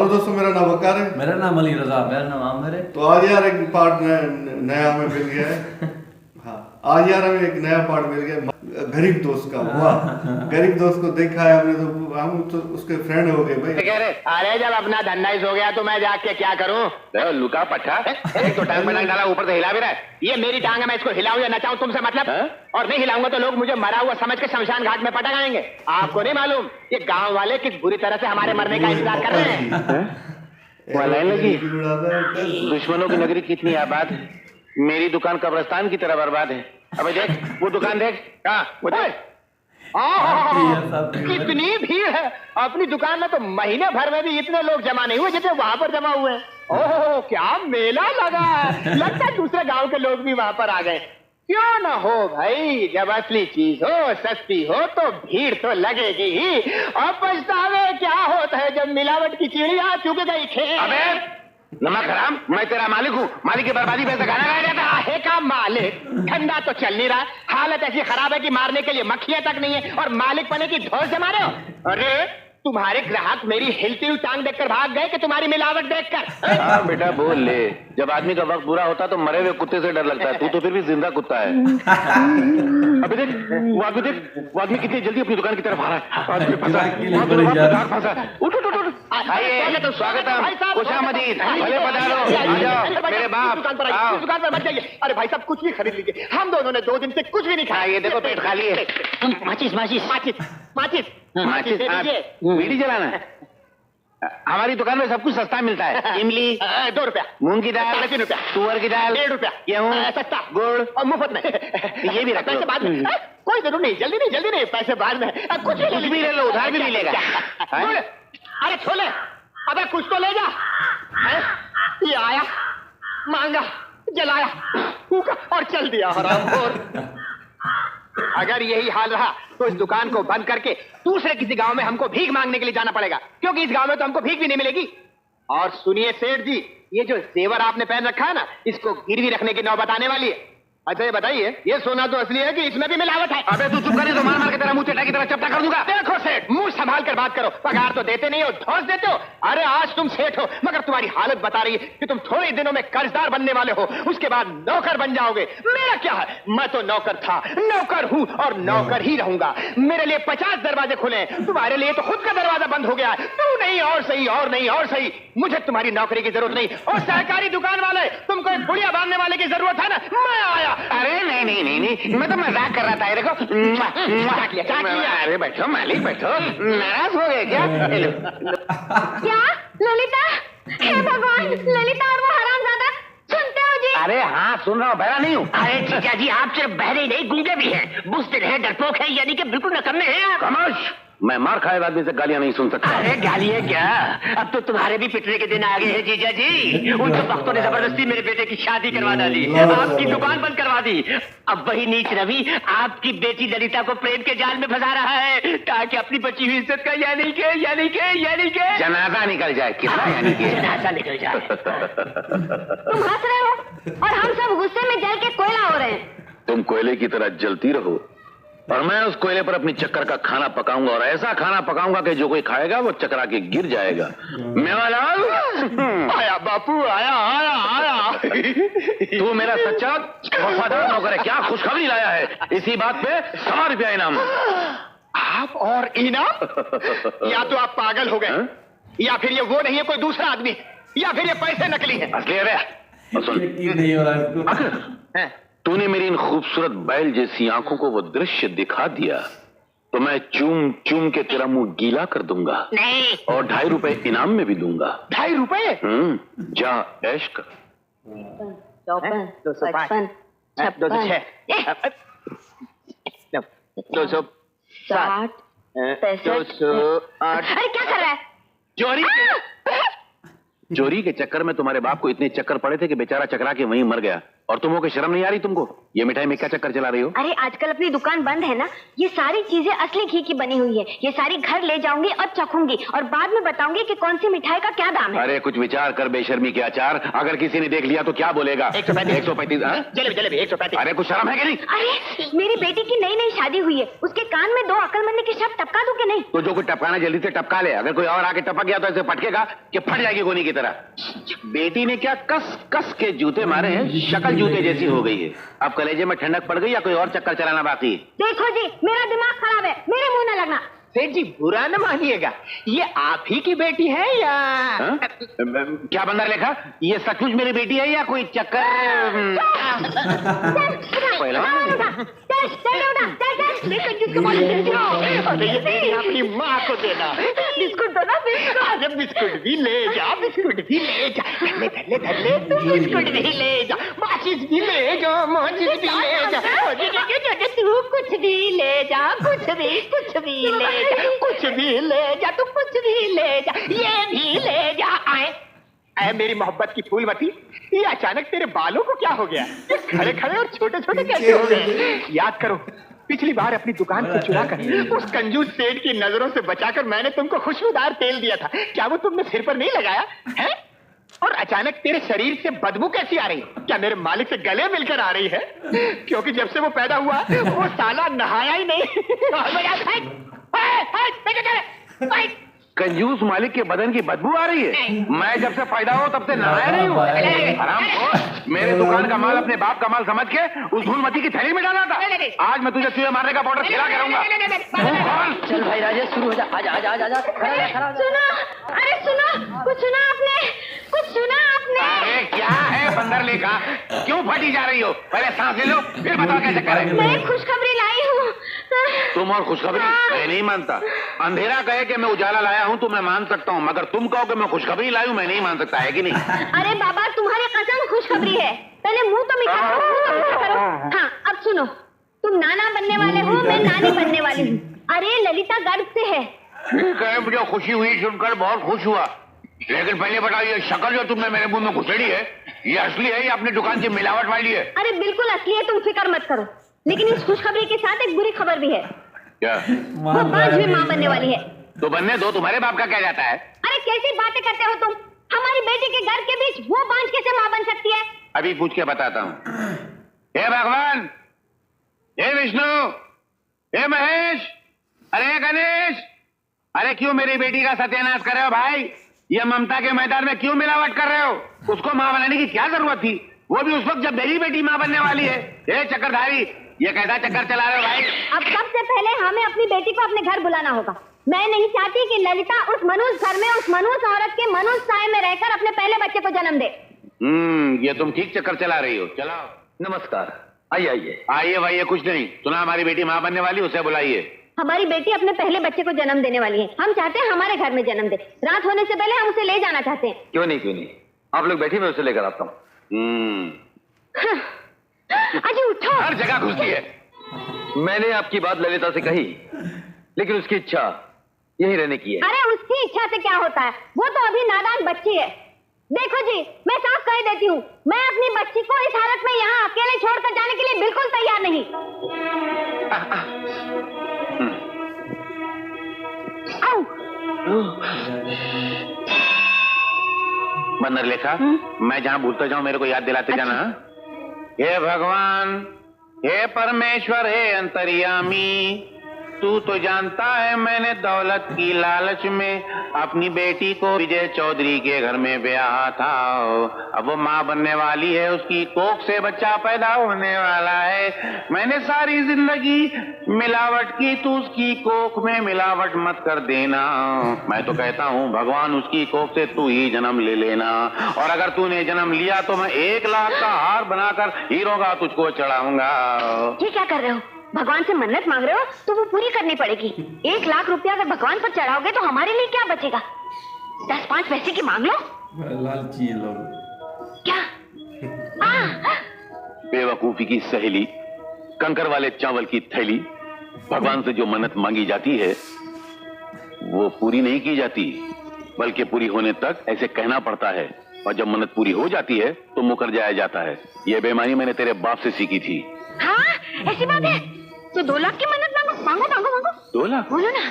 दोस्तों मेरा नाम वकार है। मेरा नाम अली रजा, मेरा नाम आमिर है। तो आज यार एक पार्ट नया हमें मिल गया है। हाँ, आज यार हमें एक नया पार्ट मिल गया, गरीब दोस्त का। वाह, गरीब दोस्त को देखा है हमने तो हम तो उसके फ्रेंड हो गए भाई। कह रहे अरे जब अपना धंधा ही हो गया तो मैं जाके क्या करूं? लुका पट्टा एक तो टांग में टांग डाला, ऊपर से हिला भी रहा है। ये मेरी टांग है, मैं इसको हिलाऊं या नचाऊं तुमसे मतलब? और नहीं हिलाऊंगा तो लोग मुझे मरा हुआ समझ के शमशान घाट में पटक आएंगे। आपको नहीं मालूम ये गांव वाले किस बुरी तरह से हमारे मरने का इंतजार कर रहे हैं। लगी दुश्मनों की नगरी कितनी आबाद है, मेरी दुकान कब्रिस्तान की तरह बर्बाद है। अबे देख वो दुकान देख, वो देख कितनी भीड़ है अपनी दुकान में। तो महीने भर में भी इतने लोग जमा नहीं हुए जितने वहां पर जमा हुए हैं। ओह क्या मेला लगा है, लगता है दूसरे गांव के लोग भी वहां पर आ गए। क्यों ना हो भाई, जब असली चीज हो सस्ती हो तो भीड़ तो लगेगी ही। और पछतावे क्या होता है जब मिलावट की चिड़िया चुग गई खेत। अबे नमक हराम, मैं तेरा मालिक हूँ, मालिक की बर्बादी पैसा खाना खाया जाता है का मालिक। धंधा तो चल नहीं रहा, हालत ऐसी खराब है कि मारने के लिए मक्खियां तक नहीं है और मालिक बने की धौस जमा रहे हो। अरे तुम्हारे ग्राहक मेरी हिलती हुई टांग देखकर भाग गए कि तुम्हारी मिलावट देखकर? हाँ बेटा बोल ले, जब आदमी का वक्त बुरा होता तो मरे हुए कुत्ते से डर लगता है, तू तो फिर भी जिंदा कुत्ता है। अबे देख वो आदमी, देख वो आदमी कितनी जल्दी अपनी दुकान की तरफ आ रहा है। उठ उठ उठ, आइए तो स्वागत है, खुशामदीद, भले पधारो, आ जाओ मेरे बाप, दुकान पर मत जाइए। अरे भाई साहब कुछ भी खरीद लीजिए, हम दोनों ने 2 दिन से कुछ भी नहीं खाया। ये देखो पेट खाली है। माचिस माचिस माचिस माचिस माचिस बीड़ी जलाना है। हमारी दुकान में सब कुछ सस्ता मिलता है। इमली 2 रुपया, मूंग की दाल 3 रुपया, तुअर की दाल 1.5 रुपया, गेहूं सस्ता, गुड़ और मुफ्त में। ये भी पैसे बाद में, कोई जरूर नहीं, जल्दी नहीं, पैसे बाद में। कुछ भी ले लो, उधार भी मिलेगा। अरे छोले, अबे कुछ तो ले जा। ये आया, मांगा, जलाया, फूका और चल दिया हरामखोर। अगर यही हाल रहा तो इस दुकान को बंद करके दूसरे किसी गांव में हमको भीख मांगने के लिए जाना पड़ेगा, क्योंकि इस गांव में तो हमको भीख भी नहीं मिलेगी। और सुनिए सेठ जी, ये जो जेवर आपने पहन रखा है ना, इसको गिरवी रखने की नौबत आने वाली है। अच्छा ये बताइए, ये सोना तो असली है कि इसमें भी मिलावट है? अबे तू चुप करे तो मार मार के तेरा मुंह चटा की तरह चपटा कर दूंगा। देखो सेठ, मुंह संभाल कर बात करो, पगार तो देते नहीं हो, धौंस देते हो। अरे आज तुम सेठ हो, मगर तुम्हारी हालत बता रही है कि तुम थोड़े दिनों में कर्जदार बनने वाले हो, उसके बाद नौकर बन जाओगे। मेरा क्या है, मैं तो नौकर था, नौकर हूँ और नौकर ही रहूंगा। मेरे लिए 50 दरवाजे खुले, तुम्हारे लिए तो खुद का दरवाजा बंद हो गया है। तू नहीं और सही, और नहीं और सही, मुझे तुम्हारी नौकरी की जरूरत नहीं। और सहकारी दुकान वाले, तुमको एक बुढ़िया बांधने वाले की जरूरत है ना, मैं आया। अरे नहीं, मैं तो मजाक कर रहा था। देखो चाट लिया। अरे बैठो मालिक बैठो, नाराज हो गए क्या? क्या ललिता? हे भगवान, ललिता और वो हरामजादा, सुनते हो जी? अरे हाँ सुन रहा हूँ, बहरा नहीं हूँ। अरे जीजा जी आप सिर्फ बहरे नहीं गूंगे भी हैं, बुज़दिल हैं, डरपोक हैं, यानी कि बिल्कुल नकम्मे हैं आप। खामोश, मैं मार खाए आदमी से गालियां नहीं सुन सकता। अरे गाली है क्या, अब तो तुम्हारे भी पिटने के दिन आ गए हैं जीजा जी। उन सब वक्तों ने जबरदस्ती मेरे बेटे की शादी करवा डाली, आपकी दुकान बंद करवा दी। अब वही नीच रवि आपकी बेटी ललिता को प्रेम के जाल में फंसा रहा है, ताकि अपनी बची हुई इज्जत का यानी के जनाजा निकल जाए। कितना यानी के जनाजा निकल जाए। तुम हंस रहे हो और हम सब गुस्से में जल के कोयला हो रहे हैं। तुम कोयले की तरह जलती रहो और मैं उस कोयले पर अपनी चक्कर का खाना पकाऊंगा, और ऐसा खाना पकाऊंगा कि जो कोई खाएगा वो चकरा के गिर जाएगा। मेवालाल आया बापू, आया। तू मेरा सच्चा वफादार नौकर है, क्या खुशखबरी लाया है? इसी बात पे 100 रुपया इनाम। आप और इनाम? या तो आप पागल हो गए, या फिर ये वो नहीं है कोई दूसरा आदमी, या फिर ये पैसे नकली है। असली है। सुन, नहीं हो रहा इसको। तूने मेरी इन खूबसूरत बैल जैसी आंखों को वो दृश्य दिखा दिया तो मैं चूम चूम के तेरा मुंह गीला कर दूंगा। नहीं। और 2.5 रुपए इनाम में भी दूंगा। 2.5 रुपए? जा ऐश कर। 54, 55, 206, 207, 208। अरे क्या कर रहा है? चोरी के चक्कर में तुम्हारे बाप को इतने चक्कर पड़े थे कि बेचारा चकरा के वहीं मर गया, और तुम हो के शर्म नहीं आ रही तुमको? ये मिठाई में क्या चक्कर चला रही हो? अरे आजकल अपनी दुकान बंद है ना, ये सारी चीजें असली घी की बनी हुई है। ये सारी घर ले जाऊंगी और चखूंगी और बाद में बताऊंगी कि कौन सी मिठाई का क्या दाम है। अरे कुछ विचार कर बेशर्मी के अचार, अगर किसी ने देख लिया तो क्या बोलेगा? 135 जलेबी 135। अरे कुछ शर्म है कि नहीं? अरे मेरी बेटी की नई नई शादी हुई है, उसके कान में 2 अकलमंदी के शब्द टपका दूं कि नहीं? तो जो कुछ टपकाना जल्दी से टपका ले, अगर कोई और आके टपक गया तो ऐसे पटकेगा कि फट जाएगी गोनी की तरह। बेटी ने क्या कस कस के जूते मारे हैं, शक्ल जूते जैसी हो गई है। अब कलेजे में ठंडक पड़ गई या कोई और चक्कर चलाना बाकी है? देखो जी, मेरा दिमाग खराब है, मेरे मुंह न लगना। सेठ जी बुरा न मानिएगा, ये आप ही की बेटी है या क्या बंदर लेखा? ये सचमुच मेरी बेटी है या कोई चक्कर? अपनी माँ को देना। बिस्कुट दो ना, बिस्कुट। अरे बिस्कुट भी ले जा, बिस्कुट भी ले जा। धर ले बिस्कुट भी ले जा, माचिस भी ले जा, माचिस भी ले जा। तू कुछ भी ले जा, कुछ भी ले जा, कुछ भी ले जा, तू कुछ भी ले जा, ये भी ले जा। आए मेरी मोहब्बत की फूलवती, ये अचानक तेरे बालों को क्या हो गया? खड़े खड़े और छोटे छोटे कैसे हो गए? याद करो, पिछली बार अपनी दुकान को चुरा कर उस कंजूस सेठ की नजरों से बचाकर मैंने तुमको खुशबूदार तेल दिया था। क्या वो तुमने सिर पर नहीं लगाया है? और अचानक तेरे शरीर से बदबू कैसी आ रही? क्या मेरे मालिक से गले मिलकर आ रही है? क्योंकि जब से वो पैदा हुआ वो साला नहाया ही नहीं। कंजूस मालिक के बदन की बदबू आ रही है? मैं जब से पैदा हो तब से नहाया नहीं हूँ। हरामखोर, मेरे दुकान का माल अपने बाप का माल समझ के उस धूलमती की थैली में डाला था। आज मैं तुझे चूहे मारने का पाउडर खिला के रहूंगा। चल भाई राजेश, शुरू हो जा। आजा आजा आजा आजा, खड़ा हो जा। सुना, अरे सुना, कुछ सुना आपने? कुछ सुना आपने? अरे क्या है बंदर लेखा, क्यों फटी जा रही हो? पहले सांस ले लो फिर बताओ कैसे करें। मैं खुशखबरी लाई हूँ। तुम और खुशखबरी? मैं नहीं मानता। अंधेरा कहे कि मैं उजाला लाया हूँ तो मैं मान सकता हूँ, मगर तुम कहो कि मैं खुशखबरी लाई हूँ, मैं नहीं मान सकता। है कि नहीं? अरे बाबा, तुम्हारी कसम खुशखबरी है। पहले मुंह तो मीठा करो। हाँ अब सुनो, तुम नाना बनने वाले हो, मैं नानी बनने वाली हूँ। अरे ललिता गर्भ से है। ठीक है, मुझे खुशी हुई सुनकर, बहुत खुश हुआ। लेकिन पहले बताओ, ये शक्ल जो तुमने मेरे मुंह में घुसेड़ी है, ये असली है या अपनी दुकान की मिलावट वाली है? अरे बिल्कुल असली है, तुम फिक्र मत करो। लेकिन इस खुशखबरी के साथ एक बुरी खबर भी है। क्या? वो 5वीं माँ बनने वाली है। तो बनने दो, तुम्हारे बाप का क्या जाता है? अरे कैसी बातें करते हो तुम? हमारी बेटी के घर के बीच वो 5 कैसे माँ बन सकती है? अभी पूछ के बताता हूँ। हे भगवान, हे विष्णु, हे महेश, अरे गणेश, अरे क्यों मेरी बेटी का सत्यानाश कर रहे हो भाई? ये ममता के मैदान में क्यों मिलावट कर रहे हो? उसको माँ बनाने की क्या जरूरत थी, वो भी उस वक्त जब मेरी बेटी माँ बनने वाली है। हे चक्करधारी, ये कैसा चक्कर चला रहे हो भाई? अब सबसे पहले हमें अपनी बेटी को अपने घर बुलाना होगा। मैं नहीं चाहती कि ललिता उस मनुष्य घर में उस मनुष्य औरत के मनुष्य साए में रहकर अपने पहले बच्चे को जन्म दे। ये तुम ठीक चक्कर चला रही हो। चलाओ। नमस्कार, आइए आइए। आइए भाई, कुछ नहीं सुना, हमारी बेटी माँ बनने वाली, उसे बुलाइए। हमारी बेटी अपने पहले बच्चे को जन्म देने वाली है। हम चाहते हैं हमारे घर में जन्म दे। रात होने से पहले हम उसे ले जाना चाहते हैं। क्यों नहीं, आप लोग बैठिए, मैं उसे लेकर आता हूँ। अजी उठो। हर जगह घुसती है। मैंने आपकी बात ललिता से कही, लेकिन उसकी इच्छा यही रहने की है। अरे उसकी इच्छा से क्या होता है, वो तो अभी नादान बच्ची है। देखो जी, मैं साफ कह देती हूँ, मैं अपनी बच्ची को इस हालत में यहाँ अकेले छोड़कर जाने के लिए बिल्कुल तैयार नहीं। बंदर लेखा, मैं जहाँ भूलता जाऊँ मेरे को याद दिलाते जाना। हे भगवान, हे परमेश्वर, हे अंतर्यामी, तू तो जानता है मैंने दौलत की लालच में अपनी बेटी को विजय चौधरी के घर में ब्याहा था। अब वो माँ बनने वाली है, उसकी कोख से बच्चा पैदा होने वाला है। मैंने सारी जिंदगी मिलावट की, तू उसकी कोख में मिलावट मत कर देना। मैं तो कहता हूँ भगवान, उसकी कोख से तू ही जन्म ले लेना, और अगर तूने जन्म लिया तो मैं 1 लाख का हार बनाकर हीरों का तुझको चढ़ाऊंगा। ये क्या कर रहे हो? भगवान से मन्नत मांग रहे हो तो वो पूरी करनी पड़ेगी। 1 लाख रुपया अगर भगवान पर चढ़ाओगे तो हमारे लिए क्या बचेगा? 10-5 पैसे की मांग लो। लालची लोग क्या? बेवकूफी की सहेली, कंकर वाले चावल की थैली। भगवान से जो मन्नत मांगी जाती है वो पूरी नहीं की जाती, बल्कि पूरी होने तक ऐसे कहना पड़ता है, और जब मन्नत पूरी हो जाती है तो मुकर जाया जाता है। ये बेईमानी मैंने तेरे बाप से सीखी थी। हाँ ऐसी बात है तो 2 लाख की मन्नत मांगो मांगो मांगो मांगो। 2 लाख? बोलो ना।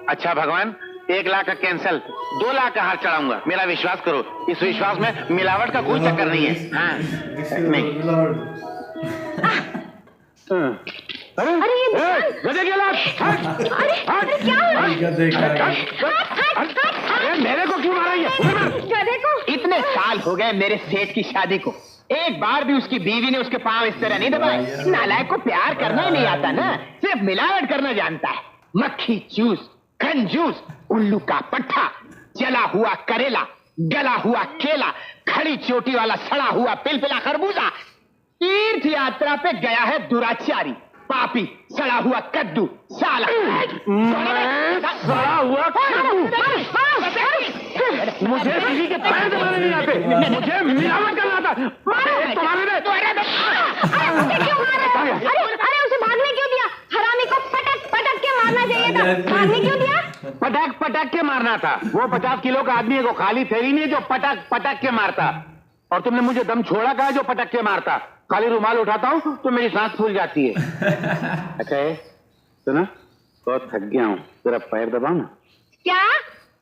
अच्छा भगवान, 1 लाख का कैंसल, 2 लाख का हार चढ़ाऊंगा। मेरा विश्वास करो, इस विश्वास में मिलावट का कोई चक्कर नहीं है। हाँ नहीं। अरे ये गधे के लाख। अरे क्या हो रहा है? अरे मेरे को क्यों मारा ये? गधे को। इतने साल हो गए मेरे सेठ की शादी को, एक बार भी उसकी बीवी ने उसके पांव इस तरह नहीं दबाए। नालायक को प्यार करना ही नहीं आता ना, सिर्फ मिलावट करना जानता है। मक्खी चूस, कंजूस, उल्लू का पट्टा, जला हुआ करेला, गला हुआ केला, खड़ी चोटी वाला सड़ा हुआ पिलपिला खरबूजा। तीर्थ यात्रा पे गया है दुराचारी, पापी, सड़ा हुआ कद्दू, साला सड़ा हुआ मुझे किसी के पैर दबाने नहीं आते, मुझे मिलावट करना था। अरे उसे भागने क्यों दिया? हरामी को पटक पटक के मारना चाहिए था, भागने क्यों दिया? पटक पटक के मारना था। वो 50 किलो का आदमी है, को खाली थैली नहीं है जो पटक पटक के मारता। और तुमने मुझे दम छोड़ा कहा जो पटक के मारता। खाली रुमाल उठाता हूँ तो मेरी सांस फूल जाती है। अच्छा है सुना, बहुत थक गया हूँ, तेरा पैर दबाओ ना। क्या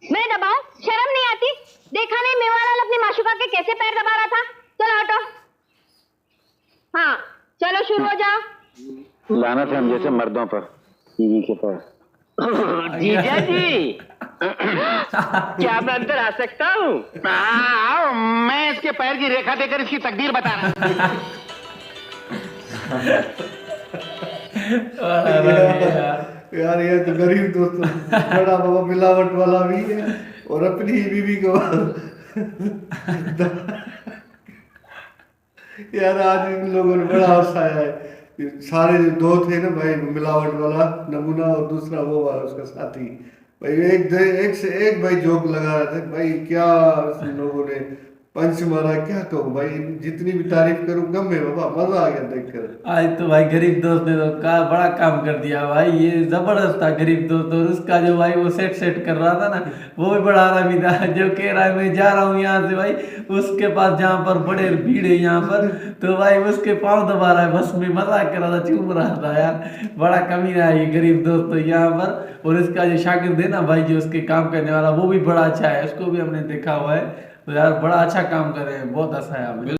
मैं दबाऊं? शर्म नहीं आती? देखा नहीं मेवालाल अपनी माशुका के कैसे पैर दबा रहा था? चलो हटो। हाँ चलो शुरू हो जाओ। लानत है हम जैसे मर्दों पर, बीवी के पास। जीजा जी क्या मैं अंदर आ सकता हूँ? आओ, मैं इसके पैर की रेखा देकर इसकी तकदीर बता रहा हूँ। यार ये तो गरीब दोस्त बड़ा बाबा मिलावट वाला भी है और अपनी ही बीवी को यार आज इन लोगों ने बड़ा हंसाया है। सारे जो 2 थे ना भाई, मिलावट वाला नमूना और दूसरा वो वाला उसका साथी भाई, एक से एक भाई जोक लगा रहे थे भाई। क्या लोगों ने पंच मारा, क्या कहूँ भाई, जितनी भी तारीफ करूँ कम है बाबा, मजा आ गया देखकर। आज तो भाई गरीब दोस्त ने तो बड़ा काम कर दिया भाई, ये जबरदस्त था गरीब दोस्त। और उसका जो भाई वो सेट कर रहा था ना, वो भी बड़ा आरामी था, जो कह रहा है मैं जा रहा हूँ यहाँ से भाई, उसके पास जहाँ पर बड़े भीड़ है यहाँ पर, तो भाई उसके पाँव दबा रहा है, बस में मजाक कर रहा था, चूम रहा था यार। बड़ा कमीना है ये गरीब दोस्त तो यहाँ पर। और इसका जो शागिर्द है ना भाई, जो उसके काम करने वाला, वो भी बड़ा अच्छा है, उसको भी हमने देखा हुआ है। तो यार बड़ा अच्छा काम कर रहे हैं, बहुत अच्छा है हमें।